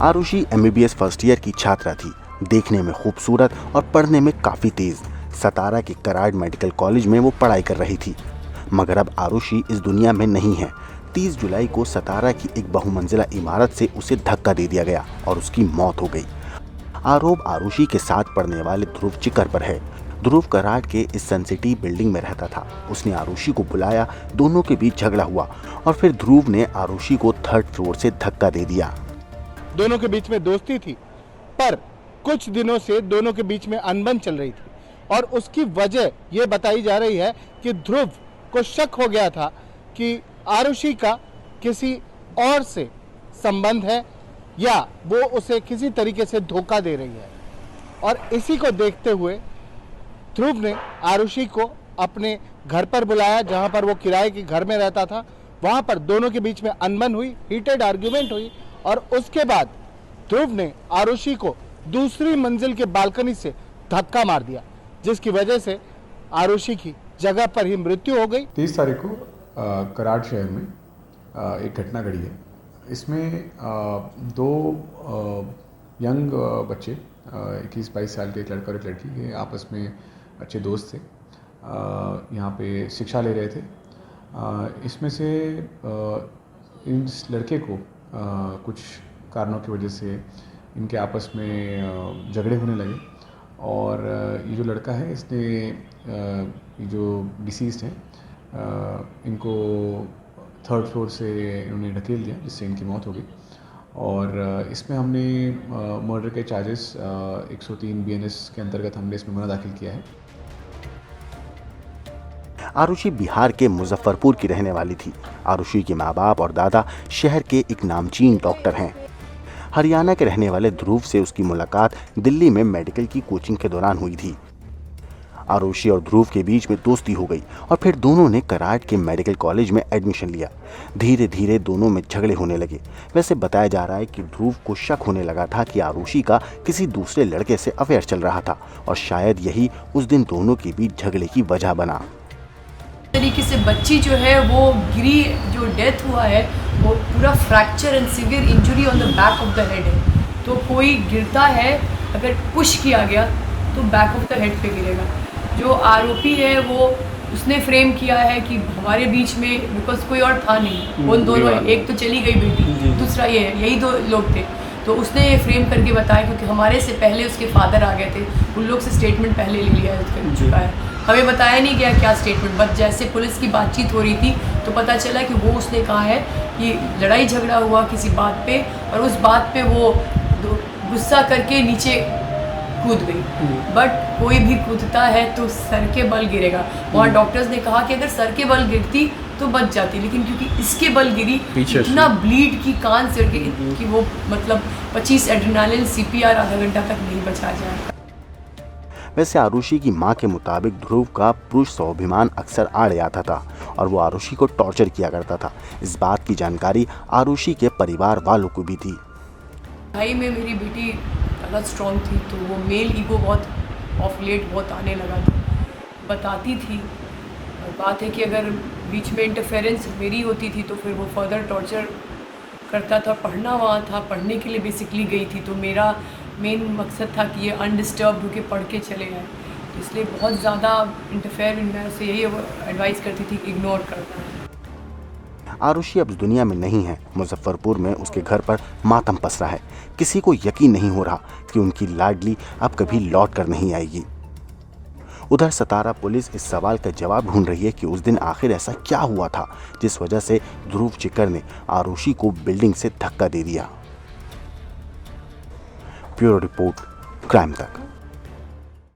Arushi MBBS first year की छात्रा थी। देखने में खूबसूरत और पढ़ने में काफ़ी तेज। सतारा के कराड मेडिकल कॉलेज में वो पढ़ाई कर रही थी। मगर अब आरुषि इस दुनिया में नहीं है। 30 जुलाई को सतारा की एक बहुमंजिला इमारत से उसे धक्का दे दिया गया और उसकी मौत हो गई। आरोप आरुषि के साथ पढ़ने वाले ध्रुव चिकर पर है। ध्रुव कराड के इस सनसिटी बिल्डिंग में रहता था। उसने आरुषि को बुलाया, दोनों के बीच झगड़ा हुआ और फिर ध्रुव ने आरुषि को 3rd फ्लोर से धक्का दे दिया। दोनों के बीच में दोस्ती थी, पर कुछ दिनों से दोनों के बीच में अनबन चल रही थी और उसकी वजह यह बताई जा रही है कि ध्रुव को शक हो गया था कि आरुषि का किसी और से संबंध है या वो उसे किसी तरीके से धोखा दे रही है। और इसी को देखते हुए ध्रुव ने आरुषि को अपने घर पर बुलाया, जहां पर वो किराए के घर में रहता था। वहां पर दोनों के बीच में अनबन हुई, हीटेड आर्ग्यूमेंट हुई और उसके बाद ध्रुव ने आरुषि को दूसरी मंजिल के बालकनी से धक्का मार दिया, जिसकी वजह से आरुषि की जगह पर ही मृत्यु हो गई। 30 तारीख को कराड शहर में एक घटना घटी है। इसमें दो यंग बच्चे 21-22 साल के एक लड़का और एक लड़की के आपस में अच्छे दोस्त थे। यहाँ पे शिक्षा ले रहे थे। इसमें से इस लड़के को कुछ कारणों की वजह से इनके आपस में झगड़े होने लगे और ये जो लड़का है इसने ये जो डिसीज़्ड है इनको 3rd फ्लोर से इन्होंने ढकेल दिया, जिससे इनकी मौत हो गई। और इसमें हमने मर्डर के चार्जेस 103 BNS के अंतर्गत हमने इसमें मुकदमा दाखिल किया है। आरुषि बिहार के मुजफ्फरपुर की रहने वाली थी। आरुषि के माँ बाप और दादा शहर के एक नामचीन डॉक्टर हैं। हरियाणा के रहने वाले ध्रुव से उसकी मुलाकात दिल्ली में मेडिकल की कोचिंग के दौरान हुई थी। आरुषि और ध्रुव के बीच में दोस्ती हो गई और फिर दोनों ने कराड के मेडिकल कॉलेज में एडमिशन लिया। धीरे धीरे दोनों में झगड़े होने लगे। वैसे बताया जा रहा है कि ध्रुव को शक होने लगा था कि आरुषि का किसी दूसरे लड़के से अफेयर चल रहा था और शायद यही उस दिन दोनों के बीच झगड़े की वजह बना। तरीके से बच्ची जो है वो गिरी, जो डेथ हुआ है वो पूरा fracture and severe injury on the back of the head है। तो कोई गिरता है, अगर पुश किया गया तो बैक ऑफ द हेड पे गिरेगा। जो आरोपी है वो उसने फ्रेम किया है कि हमारे बीच में, बिकॉज कोई और था नहीं, वो दोनों, एक तो चली गई बेटी, दूसरा ये है, यही दो लोग थे। तो उसने ये फ्रेम करके बताया क्योंकि हमारे से पहले उसके फादर आ गए थे, उन लोग से स्टेटमेंट पहले ले लिया कर चुका है। हमें बताया नहीं गया क्या स्टेटमेंट, बट जैसे पुलिस की बातचीत हो रही थी तो पता चला कि वो उसने कहा है कि लड़ाई झगड़ा हुआ किसी बात पे और उस बात पे वो गुस्सा करके नीचे कूद गई। बट कोई भी कूदता है तो सर के बल गिरेगा। वहाँ डॉक्टर्स ने कहा कि अगर सर के बल गिरती तो बच जाती, लेकिन क्योंकि इसके बल गिरी, इतना ब्लीड की कान से कि वो मतलब 25 एड्रेनालिन CPR आधा घंटा तक नहीं बचा जाए। वैसे आरुषि की मां के मुताबिक ध्रुव का पुरुष स्वाभिमान अक्सर आड़े आता था और वो आरुषि को टॉर्चर किया करता था। इस बात की जानकारी आरुषि के परिवार वालों को भी थी। भाई में मेरी बेटी ज़्यादा स्ट्रॉन्ग थी, तो वो मेल ईगो बहुत ऑफ लेट बहुत आने लगा था, बताती थी। और बात है कि अगर बीच में इंटरफेरेंस मेरी होती थी तो फिर वो फर्दर टॉर्चर करता था। पढ़ना वहाँ था, पढ़ने के लिए बेसिकली गई थी, तो मेरा मेन मकसद था कि ये अनडिस्टर्ब्ड होकर पढ़ के चले आए। तो इसलिए बहुत ज़्यादा इंटरफेयर, मैं उसे यही एडवाइस करती थी कि इग्नोर करना है। आरुषि अब दुनिया में नहीं है। मुजफ्फरपुर में उसके घर पर मातम पसरा है। किसी को यकीन नहीं हो रहा कि उनकी लाडली अब कभी लौट कर नहीं आएगी। उधर सतारा पुलिस इस सवाल का जवाब ढूंढ रही है कि उस दिन आखिर ऐसा क्या हुआ था जिस वजह से ध्रुव चिकर ने आरुषि को बिल्डिंग से धक्का दे दिया। ब्यूरो रिपोर्ट, क्राइम तक।